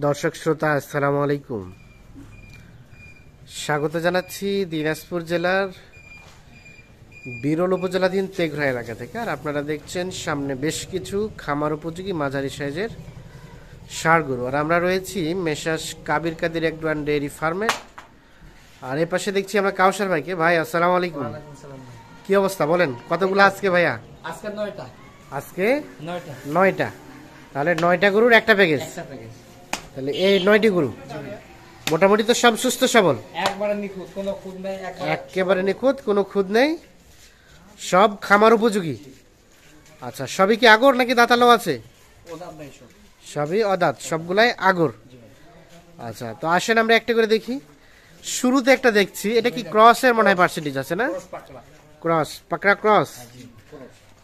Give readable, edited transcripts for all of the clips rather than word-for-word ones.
দর্শক শ্রোতা আসসালামু আলাইকুম। স্বাগত জানাচ্ছি দিনাজপুর জেলার বিরল উপজেলাধীন তেঘরা এলাকা থেকে। আর আপনারা দেখছেন সামনে বেশ কিছু খামার উপযোগী মাঝারি সাইজের ষাঁড় গরু। আর আমরা রয়েছি Messrs Kabir Kadir agro dairy ফার্মে। আর এ পাশে দেখছি আমরা কাউসার ভাইকে। ভাই আসসালামু আলাইকুম, কি অবস্থা বলেন? কতগুলো আজকে ভাইয়া? আজকে 9টা। আজকে 9টা। তাহলে 9টা গরুর একটা প্যাকেজ। তাহলে এই 9টি গরু মোটামুটি তো সব সুস্থ সবল, একবারে নিখুঁত, কোনো খুঁত নাই, একেবারে নিখুঁত, কোনো খুঁত নেই, সব খামার উপযোগী। আচ্ছা, সবই কি আগর নাকি দাঁতালো আছে? ওদাত নাই সব, সবই অদাঁত, সবগুলাই আগর। আচ্ছা, তো আসেন আমরা একটা করে দেখি। শুরুতে একটা দেখছি, এটা কি ক্রসের মনে হয় পার্সেন্টেজ আছে না? ক্রস, পাকড়া ক্রস।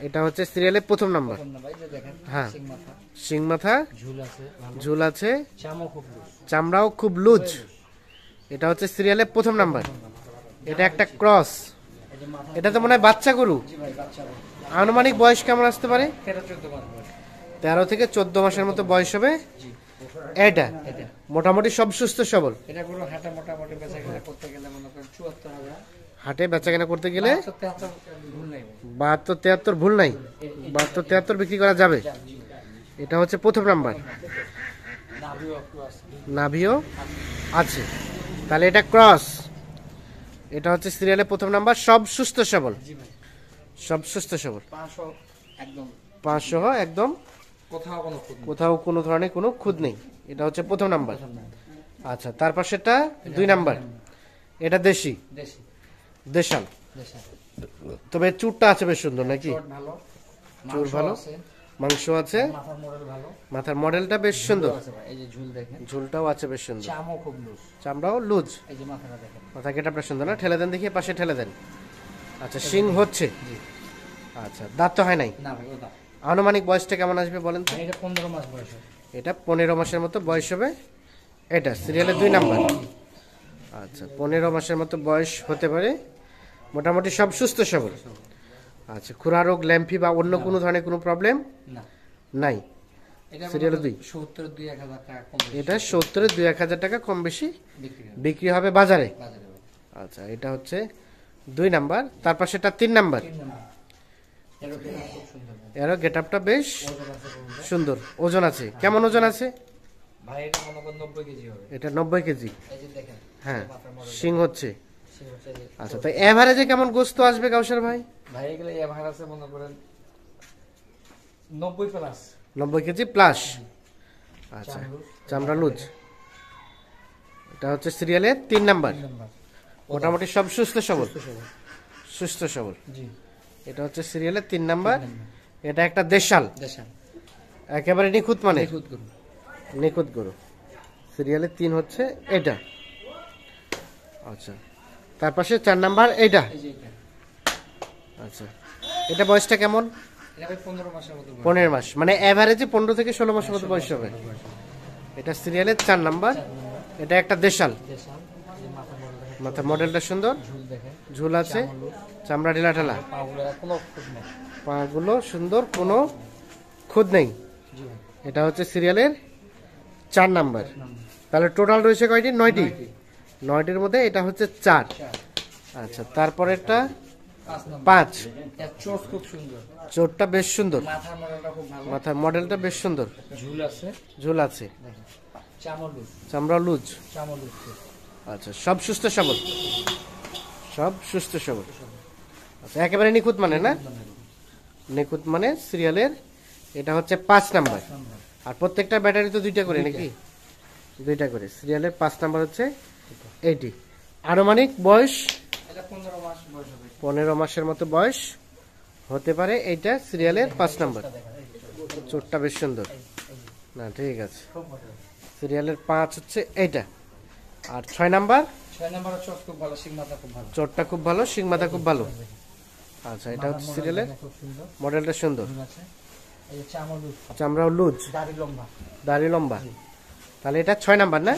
এটা হচ্ছে সিরিয়ালের প্রথম নাম্বার। হ্যাঁ, সিং মাথা, ঝুল আছে, চামড়াও খুব লুজ। এটা হচ্ছে সিরিয়ালের প্রথম নাম্বার। এটা একটা ক্রস। এটা তো মনে হয় বাচ্চা গরু। আনুমানিক বয়স কেমন আসতে পারে? 13 থেকে 14 মাসের মতো বয়স হবে। এটা মোটামুটি সব সুস্থ সবল। এটা গরু হাটে মোটামুটি বেচা কেনা করতে গেলে মনে করেন 74,000, হাটে বেচা কেনা করতে গেলে 72-73 ভুল নাই, 72-73 বিক্রি করা যাবে। এটা হচ্ছে প্রথম নাম্বার। নাভিও আছে, তাহলে এটা ক্রস। এটা হচ্ছে সিরিয়ালের প্রথম নাম্বার। সব সুস্থ সবল, সব সুস্থ সবল, 500 একদম, কোথাও কোনো ধরনের কোনো খুঁত নেই। এটা হচ্ছে প্রথম নাম্বার। আচ্ছা, তার পাশেটা 2 নাম্বার। এটা দেশি, দেশাল। তবে চুরটা আছে বেশ সুন্দর নাকি? চুর ভালো, মাংস আছে, মাথার মডেলটা বেশ সুন্দর, ঝুলটাও আছে বেশ সুন্দর, চামড়াও লুজ, মাথা কেটাপটা সুন্দর না? ঠেলে দেন দেখি, পাশে ঠেলে দেন। আচ্ছা, শিং হচ্ছে। আচ্ছা, দাঁত তো হয় নাই। আনুমানিক বয়সটা কেমন আসবে বলেন তো? এটা 15 মাস বয়স। এটা 15 মাসের মতো বয়স হবে। এটা সিরিয়ালের 2 নাম্বার। আচ্ছা, 15 মাসের মতো বয়স হতে পারে। মোটামুটি সব সুস্থ সবল। আচ্ছা, খুরা রোগ, ল্যাম্পি বা অন্য কোনো ধরনের কোনো প্রবলেম নাই। সিরিয়াল 2। এটা 70-1,000 টাকা কম বেশি বিক্রি হবে বাজারে। আচ্ছা, এটা হচ্ছে 2 নাম্বার। তার পাশে এটা 3 নাম্বার। এরও গেটআপটা বেশ সুন্দর। ওজন আছে কেমন? ওজন আছে ভাই এটা মনে করেন 90 কেজি হবে। এটা 90 কেজি। এই যে দেখেন, হ্যাঁ, সিং হচ্ছে। আচ্ছা, তো এভারেজে কেমন গোস্ত আসবে কাউসার ভাই? ভাই এগুলো এভারেজ আছে মনে করেন 90 প্লাস। 90 KG plus. আচ্ছা, চামড়া লুজ। এটা হচ্ছে সিরিয়ালের 3 নাম্বার। মোটামুটি সব সুস্থ সবল, সুস্থ সবল। জি, এটা হচ্ছে সিরিয়ালের 3 নাম্বার। এটা একটা দেশাল, একেবারে নিখুঁত, মানে নিখুঁত গরু। সিরিয়ালের 3 হচ্ছে এটা। আচ্ছা, তার পাশে 4 নাম্বার এটা। আচ্ছা, এটা বয়সটা কেমন? 15 মাস, মানে এভারেজে 15 থেকে 16 মাসের মতো বয়স হবে। এটা সিরিয়ালের 4 নাম্বার। এটা একটা দেশাল, মাথা মডেলটা সুন্দর, ঝুল আছে, চামড়া ঢিলা ঢালা, পাগুলো সুন্দর, কোনো খুঁত নেই। এটা হচ্ছে সিরিয়ালের 4 নাম্বার। তাহলে টোটাল রয়েছে কয়টি? 9টি। 9টির মধ্যে এটা হচ্ছে 4। আচ্ছা, তারপরেরটা 5। চোরটা বেশ সুন্দর, মাথার মডেলটা বেশ সুন্দর, ঝুল আছে, চামড়া লুজ। আচ্ছা, সব সুস্থ সবল, সব সুস্থ সবল। আচ্ছা, একেবারে নিখুঁত মানে না? নিখুঁত মানে সিরিয়ালের এটা হচ্ছে 5 নাম্বার। আর প্রত্যেকটা ব্যাটারি তো 2টা করে নাকি? 2টা করে। সিরিয়ালের 5 নাম্বার হচ্ছে এইটি। আনুমানিক বয়স 15 মাসের মতো বয়স হতে পারে। এইটা সিরিয়ালের 5 নাম্বার। চোরটা বেশ সুন্দর না? ঠিক আছে, সিরিয়ালের 5 হচ্ছে এইটা। আর 6 নাম্বার, চোরটা খুব ভালো, শিং মাথা খুব ভালো। আচ্ছা, এটা হচ্ছে সিরিয়ালের মডেলটা সুন্দর, চামড়াও লুজ, দাড়ি লম্বা। তাহলে এটা 6 নাম্বার না?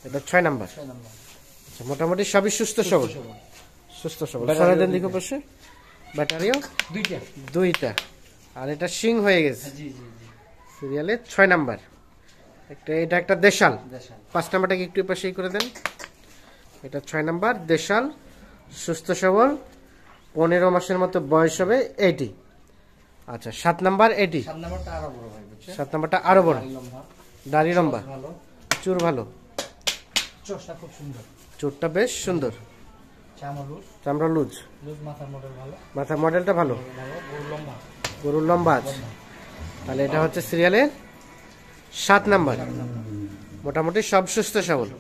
এটা 6 নাম্বার। আচ্ছা, মোটামুটি সবই সুস্থ সবল, সুস্থ সবল। সরাই দিকে বসে ব্যাটারিও 2টা। আর এটা সিং হয়ে গেছে। সিরিয়ালের 6 নাম্বার। এটা একটা দেশাল। দেশাল 5 নাম্বারটাকে একটু পাশেই করে দেন। এটা 6 নাম্বার দেশাল, সুস্থ সবল, 15 মাসের মতো বয়স হবে এটি। আচ্ছা 7 নাম্বার এটি। 7 নাম্বারটা আরো বড় ভাই বুঝছেন 7 নাম্বারটা আরো বড়, দাড়ি লম্বা দাড়ি লম্বা, ভালো চুর ভালো, চোষটা খুব সুন্দর চুরটা বেশ সুন্দর, চামড়া লুজ চামড়া লুজ, লুজ মাথার মডেল ভালো মাথার মডেলটা ভালো, ভালো গরু লম্বা গরুর লম্বা আছে। তাহলে এটা হচ্ছে সিরিয়ালের 7 নাম্বার। মোটামুটি সব সুস্থ সবল।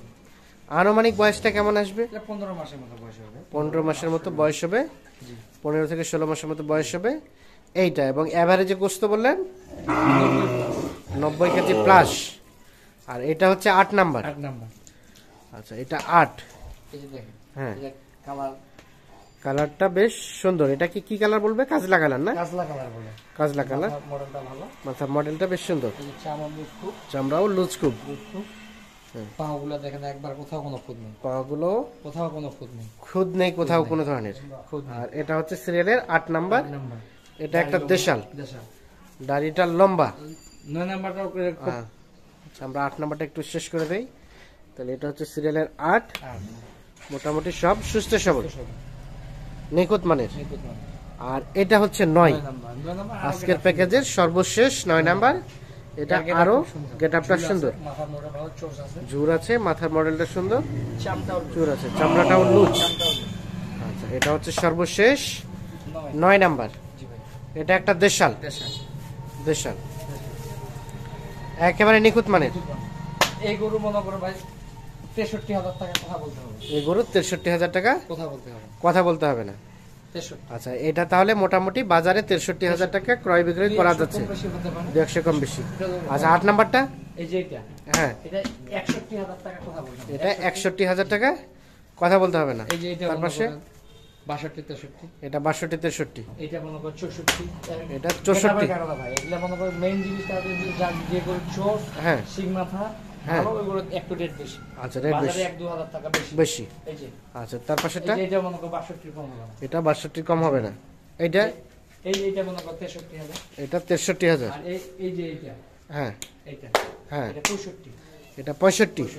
আনুমানিক বয়সটা কেমন আসবে? এটা 15 মাসের মতো বয়স হবে 15 মাসের মতো বয়স হবে, জি 15 থেকে 16 মাসের মতো বয়স হবে এইটা। এবং এভারেজে গোস্ত বললেন 90 কেজি প্লাস। আর এটা হচ্ছে 8 নাম্বার। 8 নাম্বার আচ্ছা এটা 8। এই যে দেখেন হ্যাঁ এটা কালার কালারটা বেশ সুন্দর। এটা কি কালার বলবে? কাজলা কালার না? কাজলা কালার বলে কাজলা কালার। মডেলটা ভালো মাথার মডেলটা বেশ সুন্দর, এই যে চামড়া লুজ খুব চামড়াও লুজ খুব, পাগুলো দেখেন একবার কোথাও কোনো খুদ নেই পাগুলো কোথাও কোনো খুদ নেই খুদ নেই কোথাও কোনো ধরনের। খুদ আর এটা হচ্ছে সিরিয়ালের 8 নাম্বার। নাম্বার এটা একটা দেশাল, দেশাল দাড়িটা লম্বা। 9 নাম্বারটাও হ্যাঁ আচ্ছা আমরা 8 নাম্বারটা একটু শেষ করে দেই। তাহলে এটা হচ্ছে সিরিয়ালের 8। মোটামুটি সব সুস্থ সবল, নিখুঁত মানের। আর এটা হচ্ছে 9 আজকের প্যাকেজের সর্বশেষ 9 নাম্বার। এটা আরো গেটআপটা সুন্দর, মাথার মোড়ে ভালো চোষ আছে জুর আছে, মাথার মডেলটা সুন্দর, চামটাও জুর আছে, চামড়াটাও লুজ। আচ্ছা এটা হচ্ছে সর্বশেষ 9 নাম্বার। জি ভাই এটা একটা দেশাল, দেশাল দেশাল একেবারে নিখুঁত মানের। এই গরু মনে করো ভাই 63,000 টাকা কথা বলতে হবে, এই গরু 63,000 টাকা কথা বলতে হবে কথা বলতে হবে না। 63 আচ্ছা এটা তাহলে মোটামুটি বাজারে 63,000 টাকা ক্রয় বিক্রয় করা যাচ্ছে, বেশি হতে পারে 200 কম বেশি। আচ্ছা 8 নাম্বারটা? এই যে এটা হ্যাঁ এটা 61,000 টাকা কথা বলতে হবে, এটা 61,000 টাকা কথা বলতে হবে না। এই যে এটা তার পাশে 62 63 এটা 62 63, এটা মনে করো 64 এটা 64। ভাই এগুলা মনে করো মেইন জিনিসটা যে গরু চোষ হ্যাঁ সিং মাথা হ্যাঁ। ভালো ওইগুলো একটু রেট বেশি, আচ্ছা রেট বাজারে বেশি 1-2,000 টাকা বেশি বেশি। এই যে আচ্ছা তার পাশেটা? এই যে এটা মনে করো 62 কম হবে না, এটা 62 কম হবে না। এইটা? এই যে এটা মনে করো 63,000, এটা 63,000। আর এই যে এইটা হ্যাঁ এইটা হ্যাঁ এটা 65 এটা 65।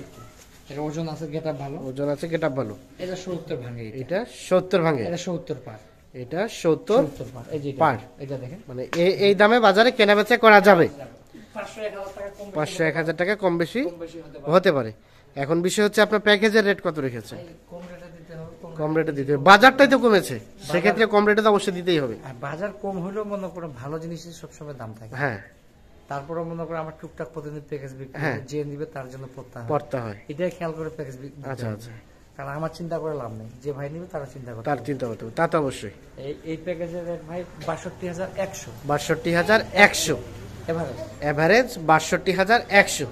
এটা ওজন আছে গেটা ভালো, ওজন আছে, গেটআপ ভালো। এটা 70 ভাঙে, এটা 70 ভাঙে, এটা 70 পার, এটা 70 পার এই যে পার। এটা দেখেন মানে এই দামে বাজারে কেনা বেচা করা যাবে। 500-1,000 টাকা কম 500-1000 টাকা কম বেশি বেশি হতে পারে, হতে পারে। এখন বিষয় হচ্ছে আপনার প্যাকেজের রেট কত রেখেছে? কম রেটে দিতে হবে কম রেটে দিতে হবে, বাজারটাই তো কমেছে, সেক্ষেত্রে কম রেটে তো অবশ্যই দিতেই হবে। আর বাজার কম হলেও মনে করো ভালো জিনিসের সবসময় দাম থাকে, হ্যাঁ তারপরে মনে করো আমার টুকটাক প্রতিদিন প্যাকেজ বিক্রি হ্যাঁ। যে নিবে তার জন্য পড়তে হয়, পড়তে হয়। এটাই খেয়াল করে প্যাকেজ বিক্রি আচ্ছা আচ্ছা কারণ আমার চিন্তা করে লাভ নেই, যে ভাই নিবে তারা চিন্তা করে। তার চিন্তা করতে হবে, তা তো অবশ্যই। এই প্যাকেজের রেট ভাই 62,100 62,100 এভারেজ, এভারেজ 62,100।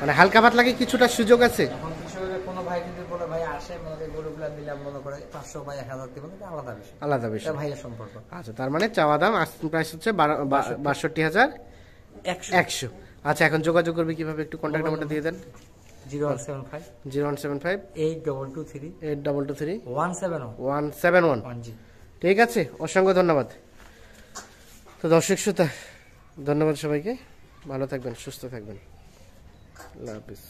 মানে হালকা পাতলা কি কিছুটা সুযোগ আছে? এখন কিছু হলে কোনো ভাই যদি বলে ভাই আসে মনে করে গরুগুলা দিলাম মনে করে 500 বা 1,000 দিবেন, এটা আলাদা বিষয়, আলাদা এটা বিষয়। ভাইয়ের সম্পর্ক। আচ্ছা তার মানে চাওয়া দাম আস্কিং প্রাইস হচ্ছে 62,100। আচ্ছা এখন যোগাযোগ করবে কিভাবে? একটু কন্ট্যাক্ট নাম্বারটা দিয়ে দেন। 0175 0175 8223 8223 171 171। 1G। ঠিক আছে, অসংখ্য ধন্যবাদ। তো দর্শক শ্রোতা ধন্যবাদ সবাইকে, ভালো থাকবেন, সুস্থ থাকবেন, আল্লাহ হাফিজ।